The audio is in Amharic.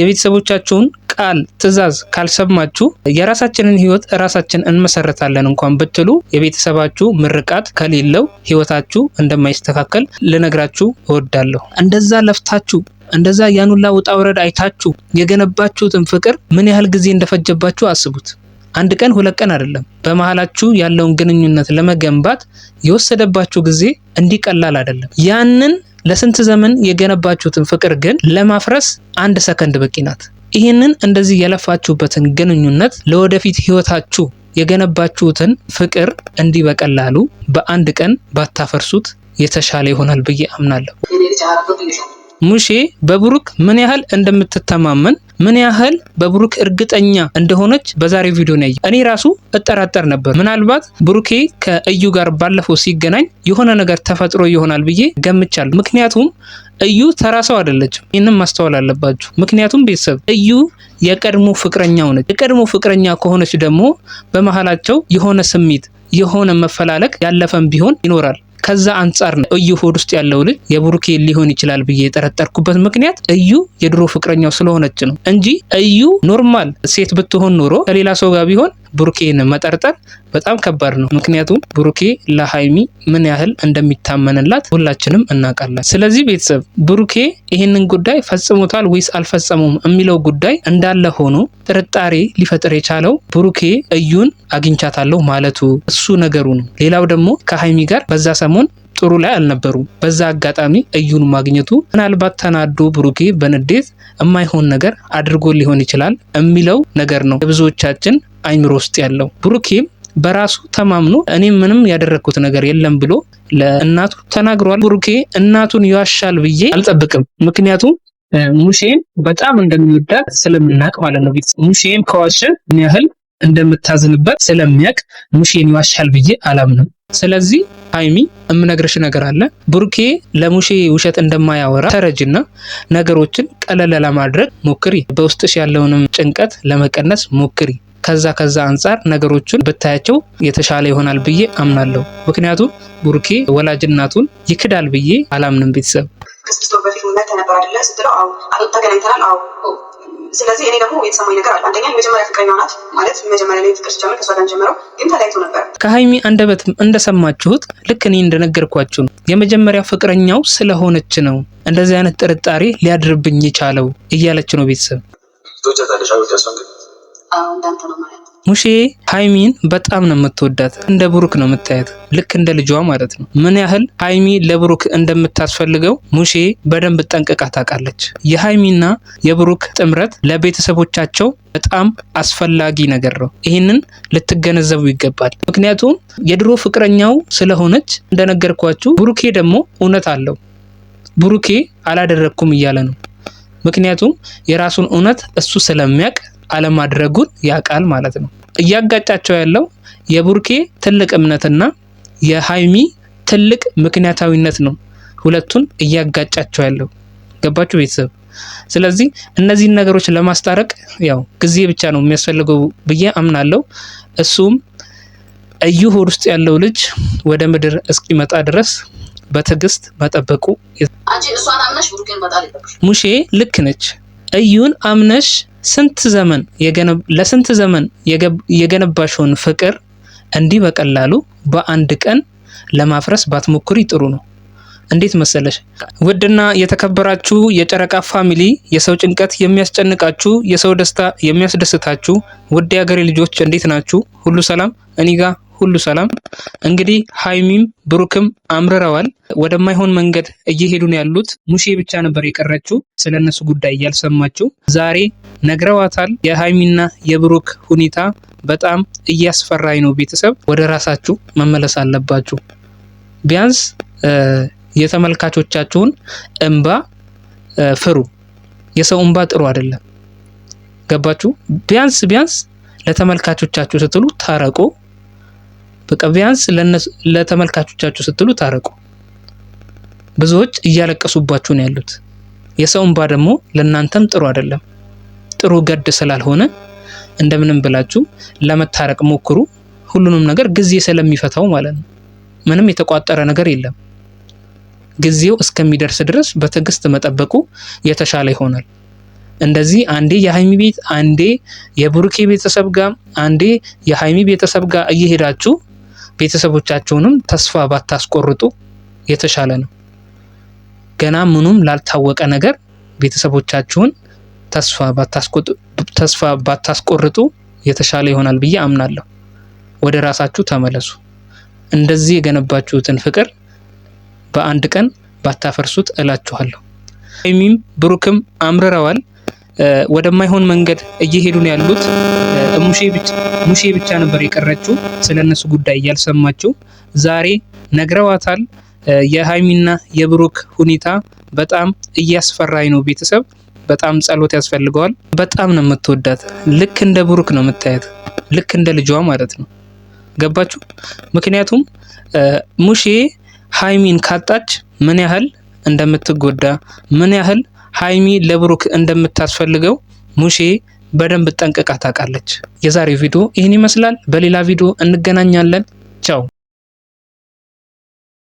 የቤተሰቦቻችሁን ቃል ትዕዛዝ ካልሰማችሁ የራሳችንን ህይወት ራሳችን እንመሰረታለን እንኳን ብትሉ የቤተሰባችሁ ምርቃት ከሌለው ህይወታችሁ እንደማይስተካከል ልነግራችሁ እወዳለሁ። እንደዛ ለፍታችሁ እንደዛ ያኑላ ውጣ ወረድ አይታችሁ የገነባችሁትን ፍቅር ምን ያህል ጊዜ እንደፈጀባችሁ አስቡት። አንድ ቀን ሁለት ቀን አይደለም። በመሃላችሁ ያለውን ግንኙነት ለመገንባት የወሰደባችሁ ጊዜ እንዲቀላል አይደለም። ያንን ለስንት ዘመን የገነባችሁትን ፍቅር ግን ለማፍረስ አንድ ሰከንድ በቂ ናት። ይህንን እንደዚህ የለፋችሁበትን ግንኙነት ለወደፊት ህይወታችሁ የገነባችሁትን ፍቅር እንዲህ በቀላሉ በአንድ ቀን ባታፈርሱት የተሻለ ይሆናል ብዬ አምናለሁ። ሙሼ በብሩክ ምን ያህል እንደምትተማመን ምን ያህል በብሩክ እርግጠኛ እንደሆነች በዛሬው ቪዲዮ ነው ያየው። እኔ ራሱ እጠራጠር ነበር። ምናልባት ብሩኬ ከእዩ ጋር ባለፈው ሲገናኝ የሆነ ነገር ተፈጥሮ ይሆናል ብዬ ገምቻለሁ። ምክንያቱም እዩ ተራሰው አይደለችም። ይህንን ማስተዋል አለባችሁ። ምክንያቱም ቤተሰብ እዩ የቀድሞ ፍቅረኛው ነች። የቀድሞ ፍቅረኛ ከሆነች ደግሞ በመሃላቸው የሆነ ስሜት የሆነ መፈላለግ ያለፈም ቢሆን ይኖራል። ከዛ አንፃር ነው እዩ ሆድ ውስጥ ያለው ልጅ የብሩኬ ሊሆን ይችላል ብዬ የጠረጠርኩበት ምክንያት እዩ የድሮ ፍቅረኛው ስለሆነች ነው እንጂ እዩ ኖርማል ሴት ብትሆን ኖሮ ከሌላ ሰው ጋር ቢሆን ብሩኬን መጠርጠር በጣም ከባድ ነው። ምክንያቱም ብሩኬ ለሃይሚ ምን ያህል እንደሚታመንላት ሁላችንም እናውቃለን። ስለዚህ ቤተሰብ ብሩኬ ይህንን ጉዳይ ፈጽሞታል ወይስ አልፈጸመውም የሚለው ጉዳይ እንዳለ ሆኖ ጥርጣሬ ሊፈጥር የቻለው ብሩኬ እዩን አግኝቻታለሁ ማለቱ እሱ ነገሩ ነው። ሌላው ደግሞ ከሃይሚ ጋር በዛ ሰሞን ጥሩ ላይ አልነበሩም። በዛ አጋጣሚ እዩን ማግኘቱ ምናልባት ተናዶ ብሩኬ በንዴት የማይሆን ነገር አድርጎ ሊሆን ይችላል የሚለው ነገር ነው የብዙዎቻችን አይምሮ ውስጥ ያለው። ብሩኬም በራሱ ተማምኖ እኔ ምንም ያደረኩት ነገር የለም ብሎ ለእናቱ ተናግሯል። ብሩኬ እናቱን ይዋሻል ብዬ አልጠብቅም። ምክንያቱም ሙሼን በጣም እንደሚወዳት ስለምናቅ ማለት ነው። ሙሼን ከዋሸ ምን ያህል እንደምታዝንበት ስለሚያቅ ሙሼን ይዋሻል ብዬ አላምንም። ስለዚህ ሃይሚ እምነግርሽ ነገር አለ። ብሩኬ ለሙሼ ውሸት እንደማያወራ ተረጅና ነገሮችን ቀለል ለማድረግ ሞክሪ። በውስጥሽ ያለውንም ጭንቀት ለመቀነስ ሞክሪ። ከዛ አንፃር ነገሮችን ብታያቸው የተሻለ ይሆናል ብዬ አምናለሁ። ምክንያቱም ብሩኬ ወላጅ እናቱን ይክዳል ብዬ አላምንም። ቤተሰብ ከስድስት በፊት ተነበር አይደለ ስትለው አው ተገናኝተናል። አው ስለዚህ እኔ ደግሞ የተሰማኝ ነገር አለ። አንደኛ የመጀመሪያ ፍቅረኛው ናት ማለት መጀመሪያ ላይ ፍቅር ጀመረ ከሷ ጋር ጀመረው ግን ተለያይቶ ነበር። ከሃይሚ አንደበትም እንደሰማችሁት ልክ እኔ እንደነገርኳችሁ ነው። የመጀመሪያ ፍቅረኛው ስለሆነች ነው እንደዚህ አይነት ጥርጣሬ ሊያድርብኝ የቻለው እያለች ነው። ቤተሰብ እንዳንተ ነው ማለት ሙሼ ሃይሚን በጣም ነው የምትወዳት። እንደ ብሩክ ነው የምታያት፣ ልክ እንደ ልጇ ማለት ነው። ምን ያህል ሃይሚ ለብሩክ እንደምታስፈልገው ሙሼ በደንብ ጠንቅቃ ታውቃለች። የሃይሚና የብሩክ ጥምረት ለቤተሰቦቻቸው በጣም አስፈላጊ ነገር ነው። ይህንን ልትገነዘቡ ይገባል። ምክንያቱም የድሮ ፍቅረኛው ስለሆነች እንደነገርኳችሁ፣ ብሩኬ ደግሞ እውነት አለው። ብሩኬ አላደረኩም እያለ ነው። ምክንያቱም የራሱን እውነት እሱ ስለሚያውቅ አለማድረጉን ያቃል ማለት ነው። እያጋጫቸው ያለው የብሩኬ ትልቅ እምነትና የሃይሚ ትልቅ ምክንያታዊነት ነው። ሁለቱን እያጋጫቸው ያለው ገባችሁ ቤተሰብ? ስለዚህ እነዚህን ነገሮች ለማስታረቅ ያው ጊዜ ብቻ ነው የሚያስፈልገው ብዬ አምናለሁ። እሱም እዩ ሆድ ውስጥ ያለው ልጅ ወደ ምድር እስኪመጣ ድረስ በትዕግስት መጠበቁ። አንቺ እሷን አምነሽ ብሩኬን መጣል የለብሽ። ሙሼ ልክ ነች። እዩን አምነሽ ለስንት ዘመን የገነባሽውን ፍቅር እንዲህ በቀላሉ በአንድ ቀን ለማፍረስ ባትሞክሪ ጥሩ ነው። እንዴት መሰለሽ? ውድና የተከበራችሁ የጨረቃ ፋሚሊ፣ የሰው ጭንቀት የሚያስጨንቃችሁ፣ የሰው ደስታ የሚያስደስታችሁ ውድ የሀገሬ ልጆች እንዴት ናችሁ? ሁሉ ሰላም? እኔ ጋር ሁሉ ሰላም። እንግዲህ ሃይሚም ብሩክም አምርረዋል። ወደማይሆን መንገድ እየሄዱ ነው ያሉት። ሙሼ ብቻ ነበር የቀረችው ስለነሱ ጉዳይ ያልሰማችሁ። ዛሬ ነግረዋታል። የሃይሚና የብሩክ ሁኔታ በጣም እያስፈራኝ ነው። ቤተሰብ ወደ ራሳችሁ መመለስ አለባችሁ። ቢያንስ የተመልካቾቻችሁን እንባ ፍሩ። የሰው እንባ ጥሩ አይደለም። ገባችሁ? ቢያንስ ለተመልካቾቻችሁ ስትሉ ታረቁ። በቃ ቢያንስ ለተመልካቾቻችሁ ስትሉ ታረቁ። ብዙዎች እያለቀሱባችሁ ነው ያሉት። የሰው እንባ ደግሞ ለእናንተም ጥሩ አይደለም። ጥሩ ገድ ስላልሆነ እንደምንም ብላችሁ ለመታረቅ ሞክሩ። ሁሉንም ነገር ጊዜ ስለሚፈታው ማለት ነው። ምንም የተቋጠረ ነገር የለም። ጊዜው እስከሚደርስ ድረስ በትዕግስት መጠበቁ የተሻለ ይሆናል። እንደዚህ አንዴ የሀይሚ ቤት አንዴ የብሩኬ ቤተሰብ ጋር አንዴ የሀይሚ ቤተሰብ ጋር እየሄዳችሁ ቤተሰቦቻችሁንም ተስፋ ባታስቆርጡ የተሻለ ነው። ገና ምኑም ላልታወቀ ነገር ቤተሰቦቻችሁን ተስፋ ባታስቆርጡ የተሻለ ይሆናል ብዬ አምናለሁ። ወደ ራሳችሁ ተመለሱ። እንደዚህ የገነባችሁትን ፍቅር በአንድ ቀን ባታፈርሱት እላችኋለሁ። ሀይሚም ብሩክም አምርረዋል። ወደማይሆን መንገድ እየሄዱ ነው ያሉት። ሙሼ ብቻ ነበር የቀረችው ስለነሱ ጉዳይ ያልሰማችው። ዛሬ ነግረዋታል። የሀይሚና የብሩክ ሁኔታ በጣም እያስፈራኝ ነው። ቤተሰብ በጣም ጸሎት ያስፈልገዋል። በጣም ነው የምትወዳት። ልክ እንደ ብሩክ ነው የምታያት፣ ልክ እንደ ልጇ ማለት ነው። ገባችሁ? ምክንያቱም ሙሼ ሀይሚን ካጣች ምን ያህል እንደምትጎዳ ምን ያህል ሀይሚ ለብሩክ እንደምታስፈልገው ሙሼ በደንብ ጠንቅቃ ታውቃለች። የዛሬው ቪዲዮ ይህን ይመስላል። በሌላ ቪዲዮ እንገናኛለን። ቻው።